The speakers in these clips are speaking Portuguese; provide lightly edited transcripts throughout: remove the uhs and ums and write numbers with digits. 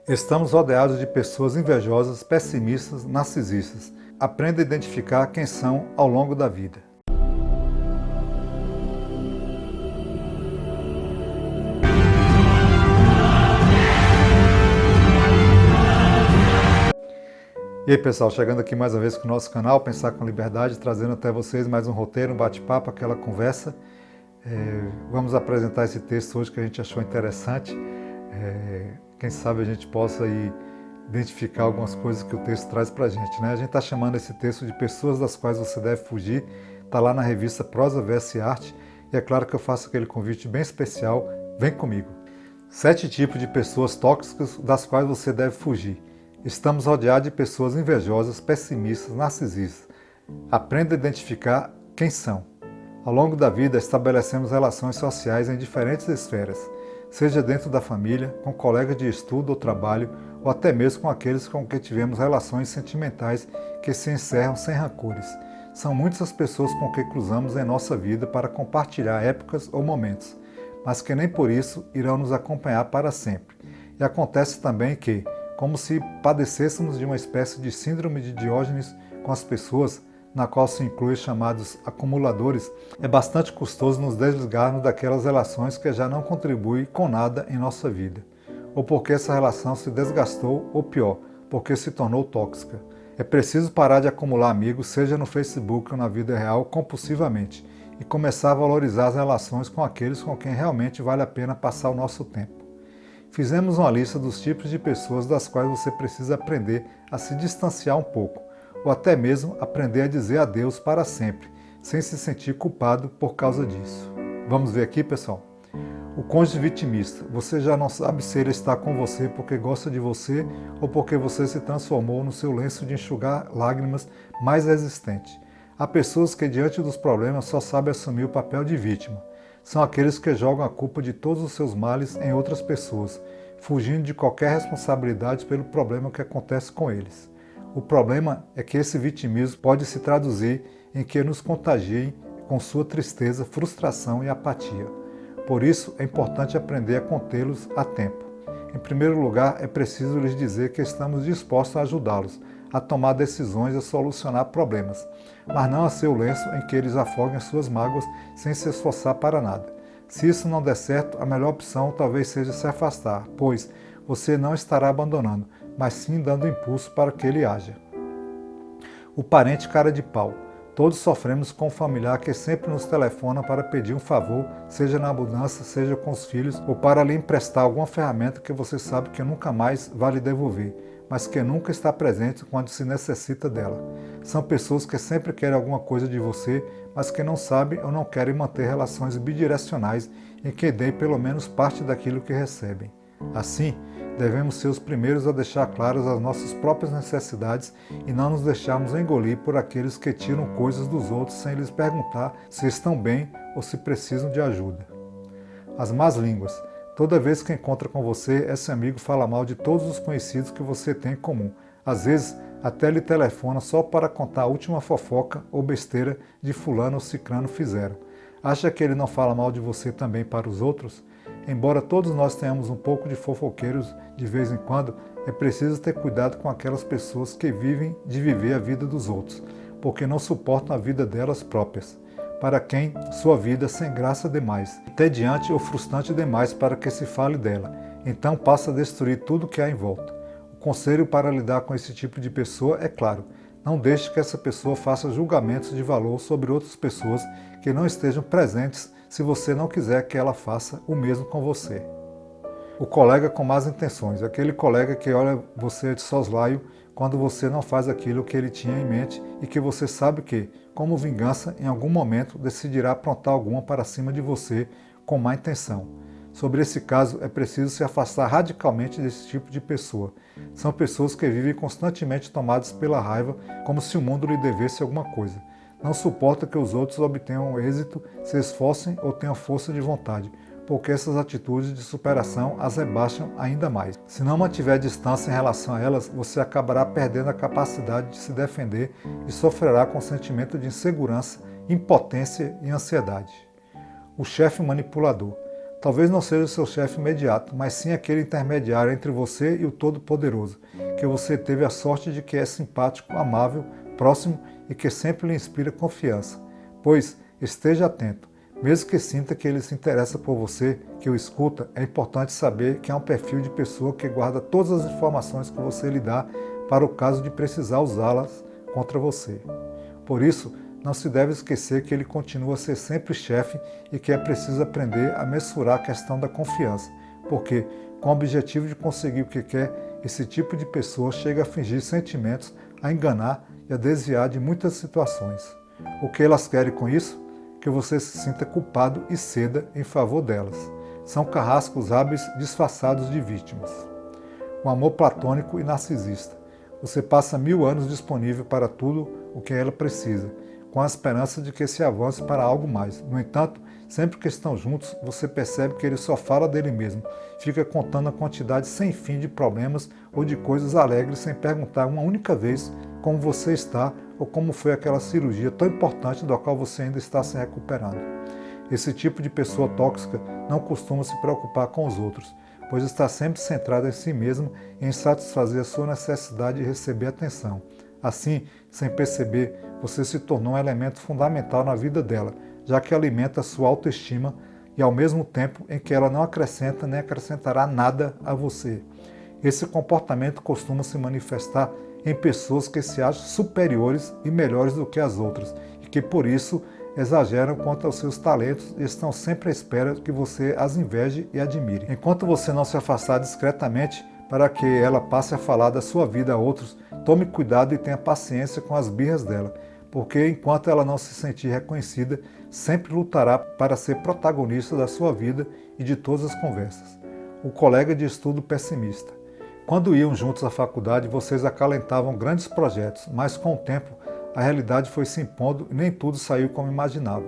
Estamos rodeados de pessoas invejosas, pessimistas, narcisistas. Aprenda a identificar quem são ao longo da vida. E aí pessoal, chegando aqui mais uma vez com o nosso canal Pensar com Liberdade, trazendo até vocês mais um roteiro, um bate-papo, aquela conversa. Vamos apresentar esse texto hoje que a gente achou interessante. Quem sabe a gente possa aí identificar algumas coisas que o texto traz para a gente, né? A gente está chamando esse texto de Pessoas das Quais Você Deve Fugir, está lá na revista Prosa Verso e Arte, e é claro que eu faço aquele convite bem especial, vem comigo. 7 tipos de pessoas tóxicas das quais você deve fugir. Estamos rodeados de pessoas invejosas, pessimistas, narcisistas. Aprenda a identificar quem são. Ao longo da vida, estabelecemos relações sociais em diferentes esferas, seja dentro da família, com colegas de estudo ou trabalho, ou até mesmo com aqueles com quem tivemos relações sentimentais que se encerram sem rancores. São muitas as pessoas com quem cruzamos em nossa vida para compartilhar épocas ou momentos, mas que nem por isso irão nos acompanhar para sempre. E acontece também que, como se padecêssemos de uma espécie de síndrome de Diógenes com as pessoas, na qual se inclui os chamados acumuladores, é bastante custoso nos desligarmos daquelas relações que já não contribuem com nada em nossa vida, ou porque essa relação se desgastou, ou pior, porque se tornou tóxica. É preciso parar de acumular amigos, seja no Facebook ou na vida real, compulsivamente, e começar a valorizar as relações com aqueles com quem realmente vale a pena passar o nosso tempo. Fizemos uma lista dos tipos de pessoas das quais você precisa aprender a se distanciar um pouco, ou até mesmo aprender a dizer adeus para sempre, sem se sentir culpado por causa disso. Vamos ver aqui, pessoal? O cônjuge vitimista. Você já não sabe se ele está com você porque gosta de você ou porque você se transformou no seu lenço de enxugar lágrimas mais resistente. Há pessoas que, diante dos problemas, só sabem assumir o papel de vítima. São aqueles que jogam a culpa de todos os seus males em outras pessoas, fugindo de qualquer responsabilidade pelo problema que acontece com eles. O problema é que esse vitimismo pode se traduzir em que nos contagiem com sua tristeza, frustração e apatia. Por isso, é importante aprender a contê-los a tempo. Em primeiro lugar, é preciso lhes dizer que estamos dispostos a ajudá-los a tomar decisões e a solucionar problemas, mas não a ser o lenço em que eles afoguem suas mágoas sem se esforçar para nada. Se isso não der certo, a melhor opção talvez seja se afastar, pois você não estará abandonando, mas sim dando impulso para que ele haja. O parente cara de pau. Todos sofremos com um familiar que sempre nos telefona para pedir um favor, seja na mudança, seja com os filhos, ou para lhe emprestar alguma ferramenta que você sabe que nunca mais vai lhe devolver, mas que nunca está presente quando se necessita dela. São pessoas que sempre querem alguma coisa de você, mas que não sabem ou não querem manter relações bidirecionais em que deem pelo menos parte daquilo que recebem. Assim, devemos ser os primeiros a deixar claras as nossas próprias necessidades e não nos deixarmos engolir por aqueles que tiram coisas dos outros sem lhes perguntar se estão bem ou se precisam de ajuda. As más línguas. Toda vez que encontra com você, esse amigo fala mal de todos os conhecidos que você tem em comum. Às vezes, até lhe telefona só para contar a última fofoca ou besteira de fulano ou cicrano fizeram. Acha que ele não fala mal de você também para os outros? Embora todos nós tenhamos um pouco de fofoqueiros de vez em quando, é preciso ter cuidado com aquelas pessoas que vivem de viver a vida dos outros, porque não suportam a vida delas próprias, para quem sua vida é sem graça demais, entediante ou frustrante demais para que se fale dela, então passa a destruir tudo que há em volta. O conselho para lidar com esse tipo de pessoa é claro: não deixe que essa pessoa faça julgamentos de valor sobre outras pessoas que não estejam presentes se você não quiser que ela faça o mesmo com você. O colega com más intenções, aquele colega que olha você de soslaio quando você não faz aquilo que ele tinha em mente e que você sabe que, como vingança, em algum momento decidirá aprontar alguma para cima de você com má intenção. Sobre esse caso, é preciso se afastar radicalmente desse tipo de pessoa. São pessoas que vivem constantemente tomadas pela raiva, como se o mundo lhe devesse alguma coisa. Não suporta que os outros obtenham êxito, se esforcem ou tenham força de vontade, porque essas atitudes de superação as rebaixam ainda mais. Se não mantiver distância em relação a elas, você acabará perdendo a capacidade de se defender e sofrerá com sentimento de insegurança, impotência e ansiedade. O chefe manipulador. Talvez não seja o seu chefe imediato, mas sim aquele intermediário entre você e o Todo-Poderoso, que você teve a sorte de que é simpático, amável, próximo e que sempre lhe inspira confiança. Pois, esteja atento. Mesmo que sinta que ele se interessa por você, que o escuta, é importante saber que é um perfil de pessoa que guarda todas as informações que você lhe dá para o caso de precisar usá-las contra você. Por isso, não se deve esquecer que ele continua a ser sempre chefe e que é preciso aprender a mensurar a questão da confiança, porque, com o objetivo de conseguir o que quer, esse tipo de pessoa chega a fingir sentimentos, a enganar e a desviar de muitas situações. O que elas querem com isso? Que você se sinta culpado e ceda em favor delas. São carrascos hábeis disfarçados de vítimas. O amor platônico e narcisista. Você passa 1000 anos disponível para tudo o que ela precisa, com a esperança de que se avance para algo mais. No entanto, sempre que estão juntos, você percebe que ele só fala dele mesmo, fica contando a quantidade sem fim de problemas ou de coisas alegres sem perguntar uma única vez como você está ou como foi aquela cirurgia tão importante da qual você ainda está se recuperando. Esse tipo de pessoa tóxica não costuma se preocupar com os outros, pois está sempre centrada em si mesma e em satisfazer a sua necessidade de receber atenção. Assim, sem perceber, você se tornou um elemento fundamental na vida dela, já que alimenta a sua autoestima e ao mesmo tempo em que ela não acrescenta nem acrescentará nada a você. Esse comportamento costuma se manifestar em pessoas que se acham superiores e melhores do que as outras e que por isso exageram quanto aos seus talentos e estão sempre à espera que você as inveje e admire. Enquanto você não se afastar discretamente para que ela passe a falar da sua vida a outros, tome cuidado e tenha paciência com as birras dela, porque enquanto ela não se sentir reconhecida, sempre lutará para ser protagonista da sua vida e de todas as conversas. O colega de estudo pessimista. Quando iam juntos à faculdade, vocês acalentavam grandes projetos, mas com o tempo a realidade foi se impondo e nem tudo saiu como imaginava.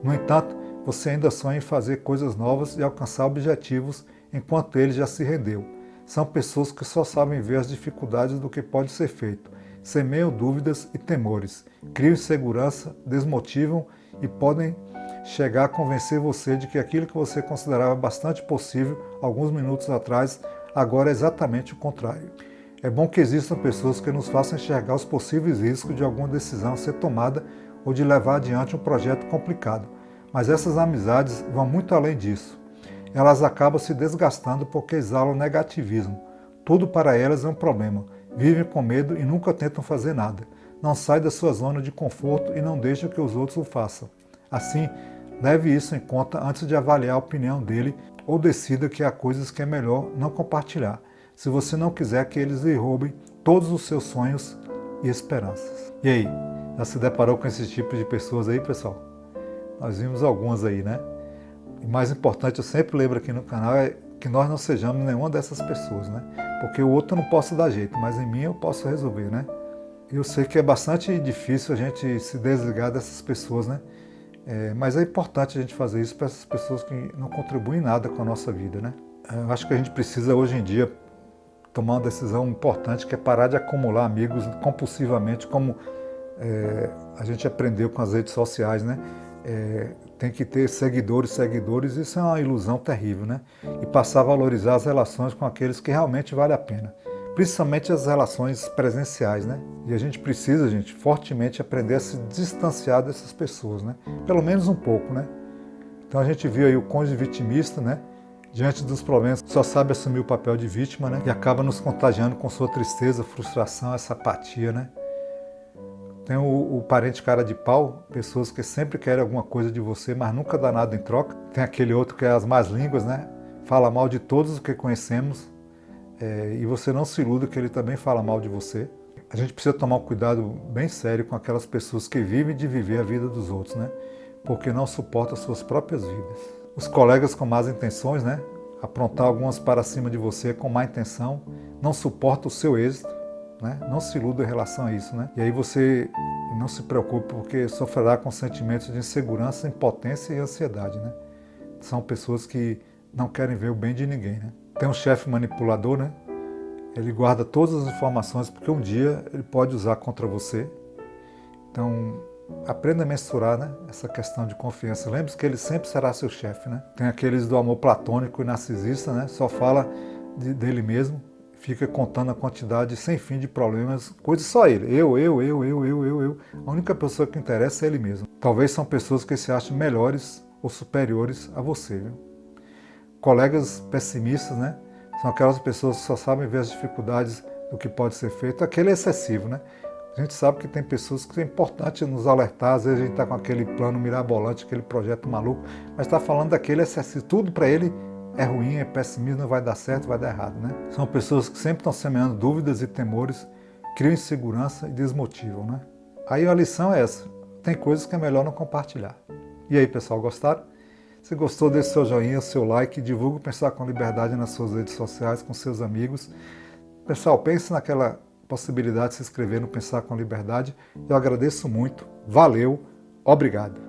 No entanto, você ainda sonha em fazer coisas novas e alcançar objetivos enquanto ele já se rendeu. São pessoas que só sabem ver as dificuldades do que pode ser feito, semeiam dúvidas e temores, criam insegurança, desmotivam e podem chegar a convencer você de que aquilo que você considerava bastante possível alguns minutos atrás, agora é exatamente o contrário. É bom que existam pessoas que nos façam enxergar os possíveis riscos de alguma decisão a ser tomada ou de levar adiante um projeto complicado, mas essas amizades vão muito além disso. Elas acabam se desgastando porque exalam negativismo. Tudo para elas é um problema. Vivem com medo e nunca tentam fazer nada. Não saem da sua zona de conforto e não deixam que os outros o façam. Assim, leve isso em conta antes de avaliar a opinião dele ou decida que há coisas que é melhor não compartilhar, se você não quiser que eles lhe roubem todos os seus sonhos e esperanças. E aí, já se deparou com esse tipo de pessoas aí, pessoal? Nós vimos algumas aí, né? O mais importante, eu sempre lembro aqui no canal, é que nós não sejamos nenhuma dessas pessoas, né? Porque o outro eu não posso dar jeito, mas em mim eu posso resolver, né? Eu sei que é bastante difícil a gente se desligar dessas pessoas, né? Mas é importante a gente fazer isso para essas pessoas que não contribuem nada com a nossa vida, né? Eu acho que a gente precisa hoje em dia tomar uma decisão importante, que é parar de acumular amigos compulsivamente, como a gente aprendeu com as redes sociais, né? Tem que ter seguidores, isso é uma ilusão terrível, né? E passar a valorizar as relações com aqueles que realmente vale a pena. Principalmente as relações presenciais, né? E a gente precisa, fortemente aprender a se distanciar dessas pessoas, né? Pelo menos um pouco, né? Então a gente viu aí o cônjuge vitimista, né? Diante dos problemas, só sabe assumir o papel de vítima, né? E acaba nos contagiando com sua tristeza, frustração, essa apatia, né? Tem o parente cara de pau, pessoas que sempre querem alguma coisa de você, mas nunca dá nada em troca. Tem aquele outro que é as más línguas, né? Fala mal de todos os que conhecemos, e você não se iluda que ele também fala mal de você. A gente precisa tomar um cuidado bem sério com aquelas pessoas que vivem de viver a vida dos outros, né? Porque não suportam as suas próprias vidas. Os colegas com más intenções, né? Aprontar algumas para cima de você com má intenção, não suporta o seu êxito, né? Não se iluda em relação a isso, né? E aí você não se preocupe porque sofrerá com sentimentos de insegurança, impotência e ansiedade, né? São pessoas que não querem ver o bem de ninguém, né? Tem um chefe manipulador, né? Ele guarda todas as informações porque um dia ele pode usar contra você. Então, Aprenda a mensurar, né, essa questão de confiança. Lembre-se que ele sempre será seu chefe, né? Tem aqueles do amor platônico e narcisista, né? Só fala dele mesmo, fica contando a quantidade sem fim de problemas, coisas só ele. Eu. A única pessoa que interessa é ele mesmo. Talvez são pessoas que se acham melhores ou superiores a você, viu? Colegas pessimistas, né? São aquelas pessoas que só sabem ver as dificuldades do que pode ser feito. Aquele é excessivo, né? A gente sabe que tem pessoas que é importante nos alertar, às vezes a gente está com aquele plano mirabolante, aquele projeto maluco, mas está falando daquele excessivo. Tudo para ele é ruim, é pessimismo, não vai dar certo, vai dar errado, né? São pessoas que sempre estão semeando dúvidas e temores, criam insegurança e desmotivam, né? Aí a lição é essa, tem coisas que é melhor não compartilhar. E aí, pessoal, gostaram? Se gostou, deixe seu joinha, seu like, divulgue o Pensar com Liberdade nas suas redes sociais, com seus amigos. Pessoal, pense naquela possibilidade de se inscrever no Pensar com Liberdade. Eu agradeço muito. Valeu. Obrigado.